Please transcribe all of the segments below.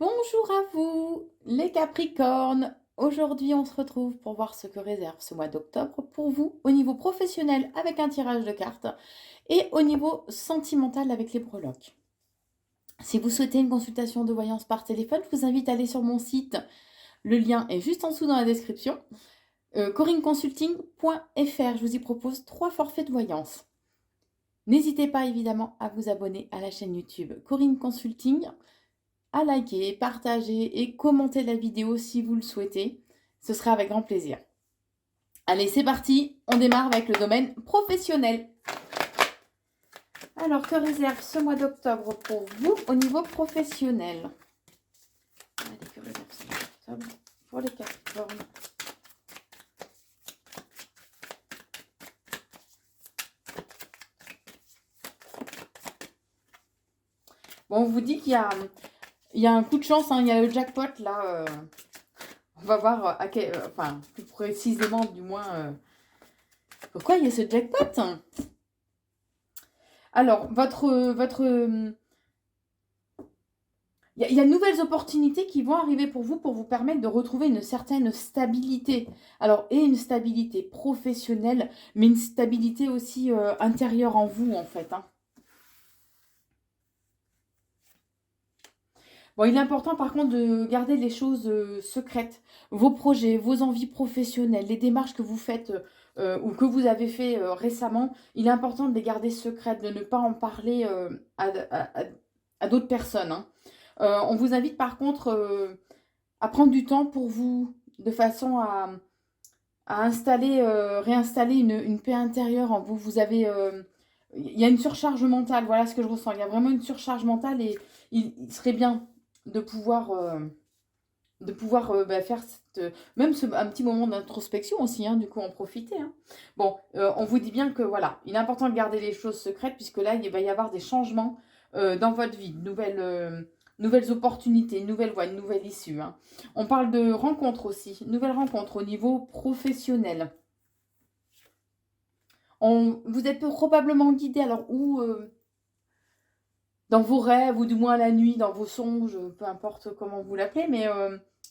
Bonjour à vous, les Capricornes. Aujourd'hui, on se retrouve pour voir ce que réserve ce mois d'octobre pour vous au niveau professionnel avec un tirage de cartes et au niveau sentimental avec les breloques. Si vous souhaitez une consultation de voyance par téléphone, je vous invite à aller sur mon site. Le lien est juste en dessous dans la description. corineconsulting.fr. Je vous y propose 3 forfaits de voyance. N'hésitez pas évidemment à vous abonner à la chaîne YouTube Corinne Consulting, à liker, partager et commenter la vidéo si vous le souhaitez. Ce sera avec grand plaisir. Allez, c'est parti, on démarre avec le domaine professionnel. Alors, que réserve ce mois d'octobre pour vous au niveau professionnel? Allez, que réserve ce mois d'octobre pour les Capricornes? Bon, on vous dit qu'il y a un coup de chance, hein, il y a le jackpot là. On va voir enfin, plus précisément du moins pourquoi il y a ce jackpot. Alors, il y a de nouvelles opportunités qui vont arriver pour vous permettre de retrouver une certaine stabilité. Alors, et une stabilité professionnelle, mais une stabilité aussi intérieure en vous, en fait. Hein. Bon, il est important, par contre, de garder les choses secrètes. Vos projets, vos envies professionnelles, les démarches que vous faites ou que vous avez fait récemment, il est important de les garder secrètes, de ne pas en parler à d'autres personnes. Hein. On vous invite par contre à prendre du temps pour vous, de façon à réinstaller une paix intérieure en vous. Il y a une surcharge mentale, voilà ce que je ressens. Il y a vraiment une surcharge mentale et il serait bien de pouvoir faire un petit moment d'introspection aussi, hein, du coup en profiter. Hein. Bon, on vous dit bien que voilà, il est important de garder les choses secrètes puisque là, il va y avoir des changements dans votre vie, nouvelles opportunités, une nouvelle voie, une nouvelle issue. Hein. On parle de rencontres aussi, nouvelles rencontres au niveau professionnel. Vous êtes probablement guidé, alors ou dans vos rêves, ou du moins la nuit, dans vos songes, peu importe comment vous l'appelez, mais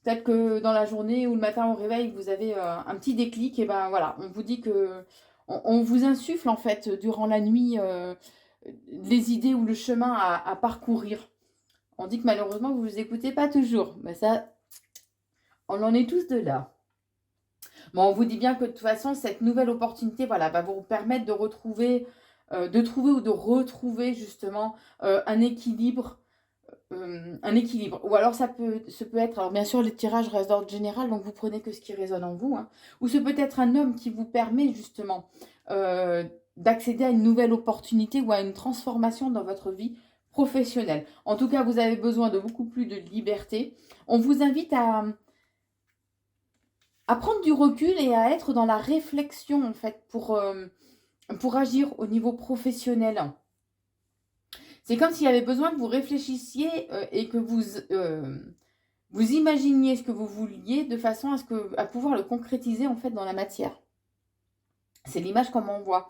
peut-être que dans la journée ou le matin au réveil, vous avez un petit déclic, et ben voilà, on vous dit que on vous insuffle en fait durant la nuit les idées ou le chemin à parcourir. On dit que malheureusement, vous ne vous écoutez pas toujours, mais ça, on en est tous de là. Bon, on vous dit bien que de toute façon, cette nouvelle opportunité, voilà, va vous permettre de trouver ou de retrouver justement un équilibre. Un équilibre. Ou alors ça peut être, alors bien sûr les tirages restent d'ordre général, donc vous prenez que ce qui résonne en vous. Hein. Ou ce peut être un homme qui vous permet justement d'accéder à une nouvelle opportunité ou à une transformation dans votre vie professionnelle. En tout cas, vous avez besoin de beaucoup plus de liberté. On vous invite à prendre du recul et à être dans la réflexion en fait pour agir au niveau professionnel. C'est comme s'il y avait besoin que vous réfléchissiez et que vous imaginiez ce que vous vouliez de façon à pouvoir le concrétiser en fait dans la matière. C'est l'image comme on voit.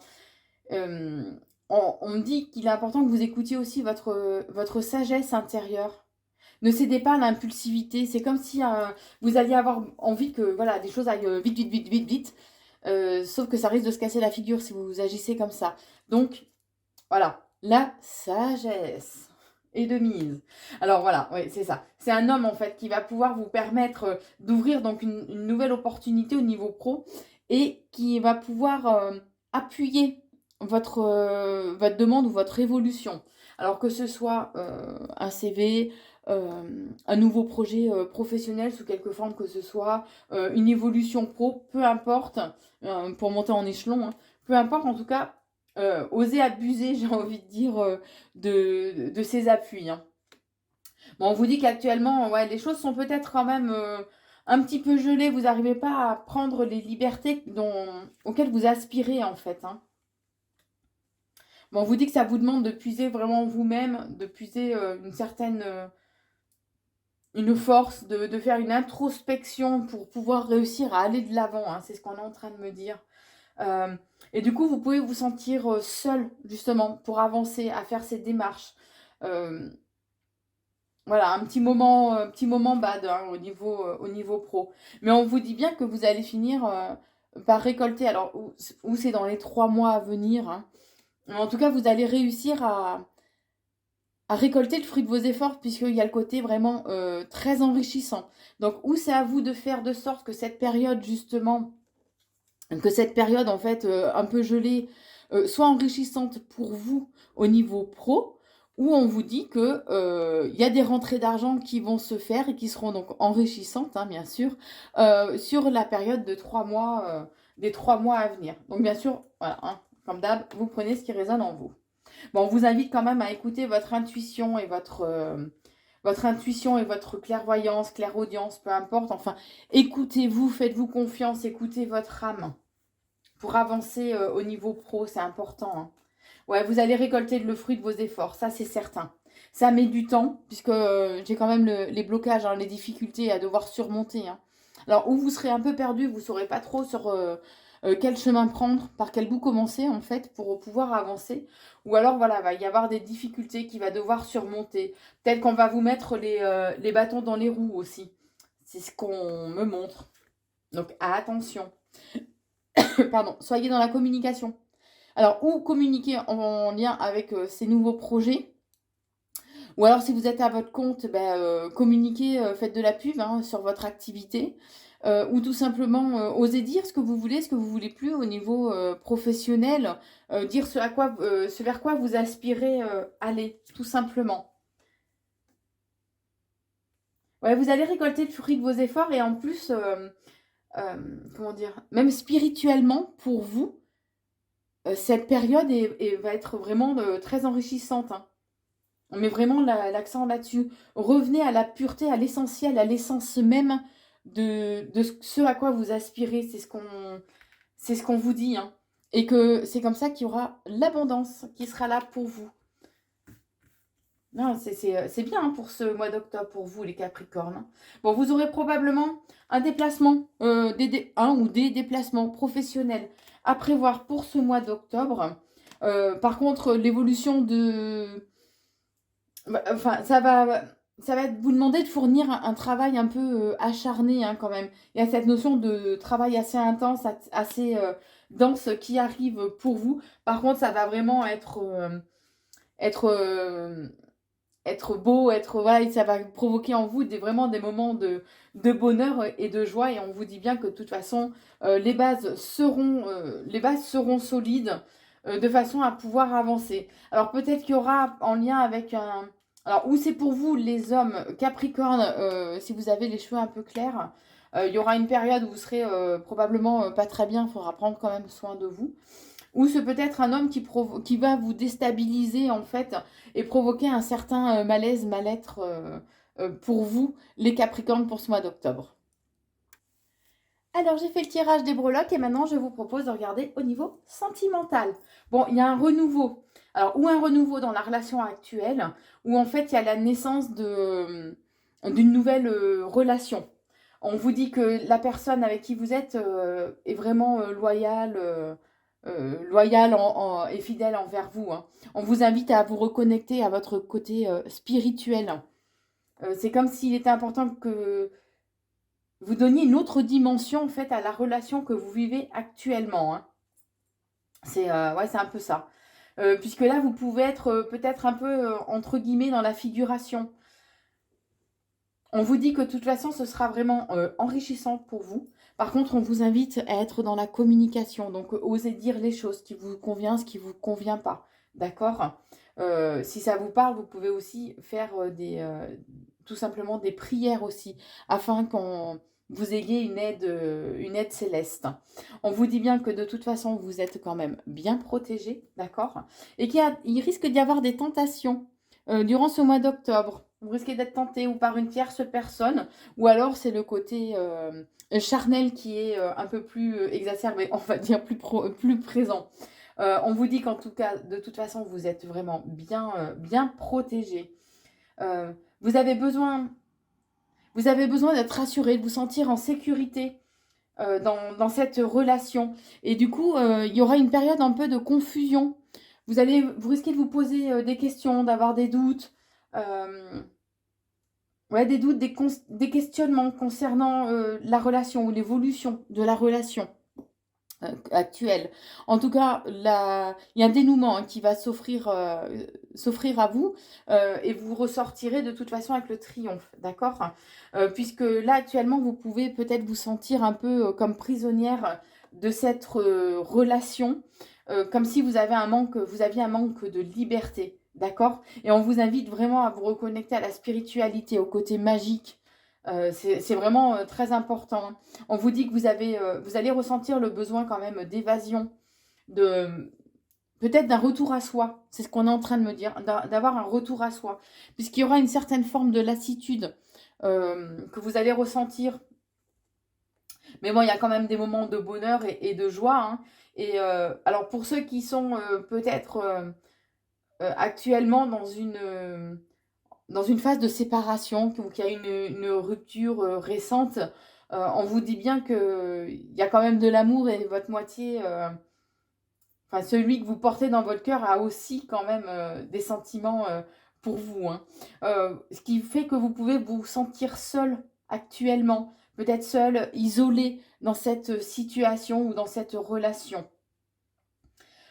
On me dit qu'il est important que vous écoutiez aussi votre sagesse intérieure. Ne cédez pas à l'impulsivité. C'est comme si vous alliez avoir envie que voilà, des choses aillent vite, vite, vite, vite, vite. Sauf que ça risque de se casser la figure si vous agissez comme ça. Donc, voilà, la sagesse est de mise. Alors voilà, oui, c'est ça. C'est un homme en fait qui va pouvoir vous permettre d'ouvrir donc une nouvelle opportunité au niveau pro et qui va pouvoir appuyer votre demande ou votre évolution. Alors que ce soit un CV, un nouveau projet professionnel sous quelque forme que ce soit, une évolution pro, peu importe, pour monter en échelon, hein, peu importe en tout cas, oser abuser, j'ai envie de dire, de ses appuis. Hein. Bon, on vous dit qu'actuellement, ouais, les choses sont peut-être quand même un petit peu gelées. Vous n'arrivez pas à prendre les libertés auxquelles vous aspirez, en fait. Hein. Bon, on vous dit que ça vous demande de puiser vraiment en vous-même, de puiser une force, de faire une introspection pour pouvoir réussir à aller de l'avant. Hein. C'est ce qu'on est en train de me dire. Et du coup, vous pouvez vous sentir seul, justement, pour avancer, à faire ces démarches. Voilà, un petit moment bad hein, au niveau pro. Mais on vous dit bien que vous allez finir par récolter. Alors, ou c'est dans les 3 mois à venir, hein. Mais en tout cas, vous allez réussir à récolter le fruit de vos efforts, puisqu'il y a le côté vraiment très enrichissant. Donc, ou c'est à vous de faire de sorte que cette période, justement, que cette période, en fait, un peu gelée, soit enrichissante pour vous au niveau pro, où on vous dit que il y a des rentrées d'argent qui vont se faire et qui seront donc enrichissantes, hein, bien sûr, sur la période de 3 mois, des 3 mois à venir. Donc, bien sûr, voilà, hein, comme d'hab, vous prenez ce qui résonne en vous. Bon, on vous invite quand même à écouter votre intuition et votre clairvoyance, clairaudience, peu importe. Enfin, écoutez-vous, faites-vous confiance, écoutez votre âme pour avancer au niveau pro, c'est important, hein. Ouais, vous allez récolter le fruit de vos efforts, ça c'est certain. Ça met du temps, puisque j'ai quand même les blocages, hein, les difficultés à devoir surmonter, hein. Alors, où vous serez un peu perdu, vous ne saurez pas trop sur quel chemin prendre, par quel bout commencer, en fait, pour pouvoir avancer. Ou alors, voilà, il va y avoir des difficultés qu'il va devoir surmonter. Peut-être qu'on va vous mettre les bâtons dans les roues aussi. C'est ce qu'on me montre. Donc, attention. Pardon, soyez dans la communication. Alors, ou communiquer en lien avec ces nouveaux projets, ou alors si vous êtes à votre compte, ben, communiquez, faites de la pub hein, sur votre activité, ou tout simplement osez dire ce que vous voulez plus au niveau professionnel, dire ce vers quoi vous aspirez aller, tout simplement. Ouais, vous allez récolter le fruit de vos efforts et en plus, comment dire, même spirituellement pour vous, cette période va être vraiment très enrichissante, hein. On met vraiment l'accent là-dessus. Revenez à la pureté, à l'essentiel, à l'essence même de ce à quoi vous aspirez. C'est ce qu'on vous dit, hein. Et que c'est comme ça qu'il y aura l'abondance qui sera là pour vous. Non, c'est bien hein, pour ce mois d'octobre, pour vous les Capricornes, hein. Bon, vous aurez probablement un déplacement, un ou des déplacements professionnels à prévoir pour ce mois d'octobre. Par contre, l'évolution de enfin, ça va vous demander de fournir un travail un peu acharné hein, quand même. Il y a cette notion de travail assez intense, assez dense qui arrive pour vous. Par contre, ça va vraiment être, euh, être beau, voilà, ça va provoquer en vous vraiment des moments de bonheur et de joie. Et on vous dit bien que de toute façon, les bases seront solides de façon à pouvoir avancer. Alors peut-être qu'il y aura en lien avec un... Alors, ou c'est pour vous les hommes Capricorne, si vous avez les cheveux un peu clairs, il y aura une période où vous serez probablement pas très bien, il faudra prendre quand même soin de vous. Ou c'est peut-être un homme qui va vous déstabiliser en fait et provoquer un certain malaise, mal-être pour vous, les Capricornes, pour ce mois d'octobre. Alors j'ai fait le tirage des breloques et maintenant je vous propose de regarder au niveau sentimental. Bon, il y a un renouveau. Alors, ou un renouveau dans la relation actuelle, ou en fait il y a la naissance d'une nouvelle relation. On vous dit que la personne avec qui vous êtes est vraiment loyale et fidèle envers vous, hein. On vous invite à vous reconnecter à votre côté spirituel. C'est comme s'il était important que vous donniez une autre dimension en fait à la relation que vous vivez actuellement, hein. Ouais, c'est un peu ça. Puisque là, vous pouvez être peut-être un peu entre guillemets dans la figuration. On vous dit que de toute façon, ce sera vraiment enrichissant pour vous. Par contre, on vous invite à être dans la communication. Donc, osez dire les choses, ce qui vous convient, ce qui ne vous convient pas. D'accord. Si ça vous parle, vous pouvez aussi faire tout simplement des prières aussi, afin qu'on vous ayez une aide céleste. On vous dit bien que de toute façon, vous êtes quand même bien protégé, d'accord. Et qu'il risque d'y avoir des tentations durant ce mois d'octobre. Vous risquez d'être tenté ou par une tierce personne, ou alors c'est le côté charnel qui est un peu plus exacerbé, on va dire plus présent. On vous dit qu'en tout cas, de toute façon, vous êtes vraiment bien protégé. Euh, vous avez besoin, vous avez besoin d'être rassuré, de vous sentir en sécurité dans cette relation. Et du coup, il y aura une période un peu de confusion. Vous risquez de vous poser des questions, d'avoir des doutes. Euh, Ouais, des doutes, des questionnements concernant la relation ou l'évolution de la relation actuelle. En tout cas, il y a un dénouement hein, qui va s'offrir à vous et vous ressortirez de toute façon avec le triomphe, d'accord. Puisque là, actuellement, vous pouvez peut-être vous sentir un peu comme prisonnière de cette relation, comme si vous aviez un manque de liberté, d'accord. Et on vous invite vraiment à vous reconnecter à la spiritualité, au côté magique. C'est vraiment très important. On vous dit que vous allez ressentir le besoin quand même d'évasion, de peut-être d'un retour à soi. C'est ce qu'on est en train de me dire, d'avoir un retour à soi. Puisqu'il y aura une certaine forme de lassitude que vous allez ressentir. Mais bon, il y a quand même des moments de bonheur et de joie. Hein. Et alors pour ceux qui sont peut-être actuellement dans une phase de séparation, qu'il y a une rupture récente, on vous dit bien qu'il y a quand même de l'amour et votre moitié, enfin celui que vous portez dans votre cœur a aussi quand même des sentiments pour vous. Hein. Ce qui fait que vous pouvez vous sentir seul actuellement, peut-être seul, isolé dans cette situation ou dans cette relation.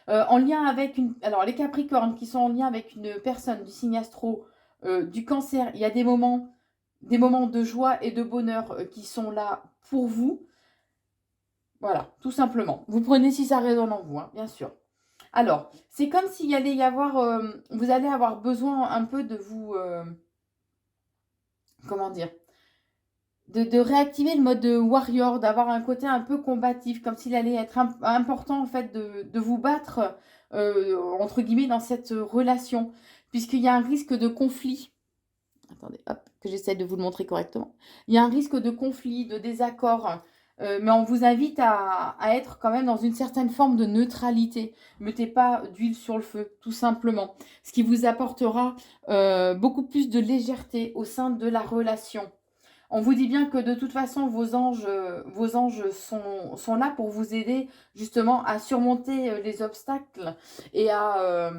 En lien avec alors les Capricornes qui sont en lien avec une personne du signe astro du Cancer, il y a des moments de joie et de bonheur qui sont là pour vous. Voilà, tout simplement. Vous prenez si ça résonne en vous, hein, bien sûr. Alors, c'est comme s'il allait y avoir, vous allez avoir besoin un peu de vous, comment dire, de réactiver le mode warrior, d'avoir un côté un peu combatif, comme s'il allait être important en fait de vous battre, entre guillemets, dans cette relation, puisqu'il y a un risque de conflit. Attendez, hop, que j'essaie de vous le montrer correctement. Il y a un risque de conflit, de désaccord, mais on vous invite à être quand même dans une certaine forme de neutralité. Ne mettez pas d'huile sur le feu, tout simplement. Ce qui vous apportera beaucoup plus de légèreté au sein de la relation. On vous dit bien que de toute façon, vos anges sont là pour vous aider justement à surmonter les obstacles et à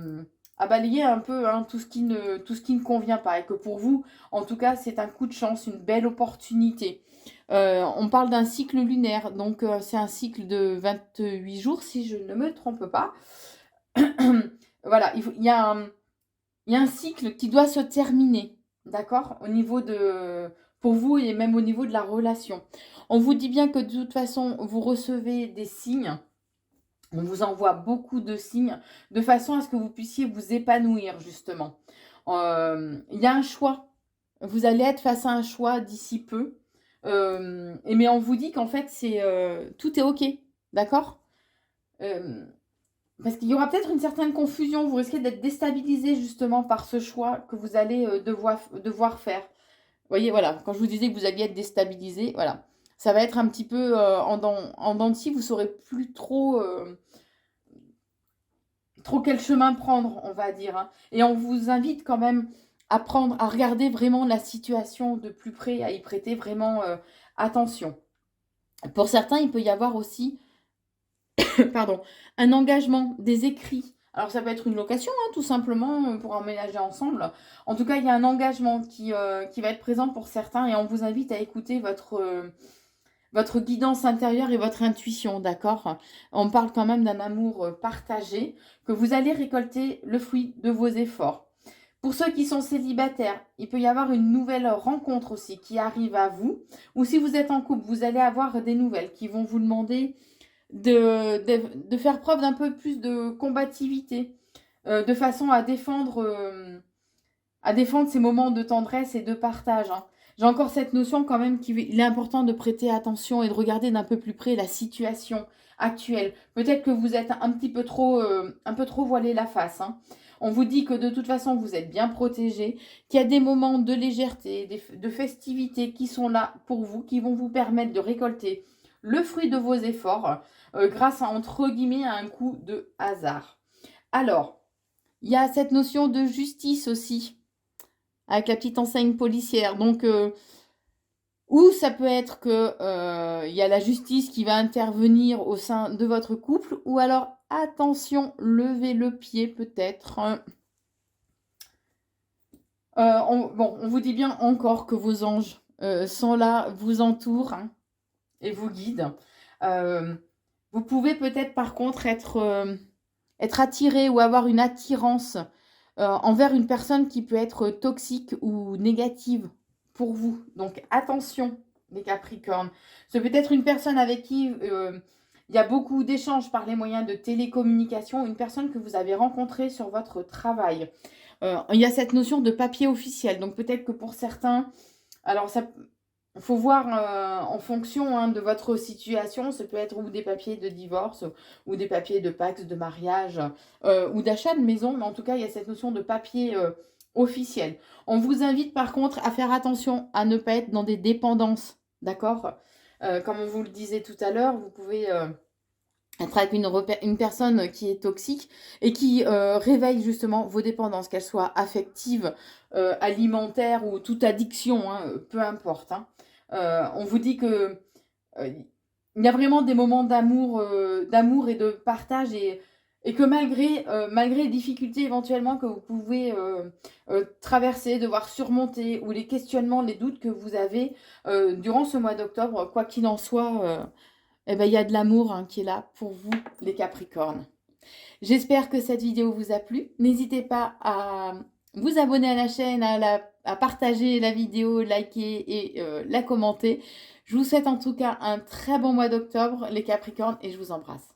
balayer un peu hein, tout ce qui ne convient pas. Et que pour vous, en tout cas, c'est un coup de chance, une belle opportunité. On parle d'un cycle lunaire, donc c'est un cycle de 28 jours, si je ne me trompe pas. Voilà, il y a un cycle qui doit se terminer, d'accord, au niveau pour vous et même au niveau de la relation. On vous dit bien que de toute façon, vous recevez des signes. On vous envoie beaucoup de signes de façon à ce que vous puissiez vous épanouir, justement. Il y a un choix. Vous allez être face à un choix d'ici peu. Mais on vous dit qu'en fait, tout est OK. D'accord Parce qu'il y aura peut-être une certaine confusion. Vous risquez d'être déstabilisé justement par ce choix que vous allez devoir faire. Vous voyez, voilà, quand je vous disais que vous alliez être déstabilisé, voilà. Ça va être un petit peu en dents de scie, vous ne saurez plus trop quel chemin prendre, on va dire. Hein. Et on vous invite quand même à regarder vraiment la situation de plus près, à y prêter vraiment attention. Pour certains, il peut y avoir aussi pardon, un engagement, des écrits. Alors ça peut être une location, hein, tout simplement, pour emménager ensemble. En tout cas, il y a un engagement qui va être présent pour certains et on vous invite à écouter votre guidance intérieure et votre intuition, d'accord? On parle quand même d'un amour partagé, que vous allez récolter le fruit de vos efforts. Pour ceux qui sont célibataires, il peut y avoir une nouvelle rencontre aussi qui arrive à vous. Ou si vous êtes en couple, vous allez avoir des nouvelles qui vont vous demander de faire preuve d'un peu plus de combativité, de façon à défendre ces moments de tendresse et de partage. Hein. J'ai encore cette notion quand même qu'il est important de prêter attention et de regarder d'un peu plus près la situation actuelle. Peut-être que vous êtes un peu trop voilé la face. Hein. On vous dit que de toute façon, vous êtes bien protégé, qu'il y a des moments de légèreté, de festivité qui sont là pour vous, qui vont vous permettre de récolter le fruit de vos efforts grâce à, entre guillemets, à un coup de hasard. Alors, il y a cette notion de justice aussi, avec la petite enseigne policière. Donc, ou ça peut être que y a la justice qui va intervenir au sein de votre couple, ou alors, attention, levez le pied peut-être. Bon, on vous dit bien encore que vos anges sont là, vous entourent, hein, et vous guident. Euh, Vous pouvez peut-être par contre être attiré ou avoir une attirance envers une personne qui peut être toxique ou négative pour vous. Donc attention, les Capricornes. C'est peut-être une personne avec qui il y a beaucoup d'échanges par les moyens de télécommunication, une personne que vous avez rencontrée sur votre travail. Il y a cette notion de papier officiel. Donc peut-être que pour certains, alors ça, faut voir en fonction hein, de votre situation. Ça peut être ou des papiers de divorce ou des papiers de Pacs, de mariage ou d'achat de maison. Mais en tout cas, il y a cette notion de papier officiel. On vous invite par contre à faire attention à ne pas être dans des dépendances. D'accord. Comme on vous le disait tout à l'heure, vous pouvez être avec une personne qui est toxique et qui réveille justement vos dépendances, qu'elles soient affectives, alimentaires ou toute addiction, hein, peu importe. Hein. On vous dit que il y a vraiment des moments d'amour et de partage et que malgré les difficultés éventuellement que vous pouvez traverser, devoir surmonter ou les questionnements, les doutes que vous avez durant ce mois d'octobre, quoi qu'il en soit, eh ben, il y a de l'amour hein, qui est là pour vous, les Capricornes. J'espère que cette vidéo vous a plu. N'hésitez pas à vous abonner à la chaîne, à partager la vidéo, liker et la commenter. Je vous souhaite en tout cas un très bon mois d'octobre, les Capricornes, et je vous embrasse.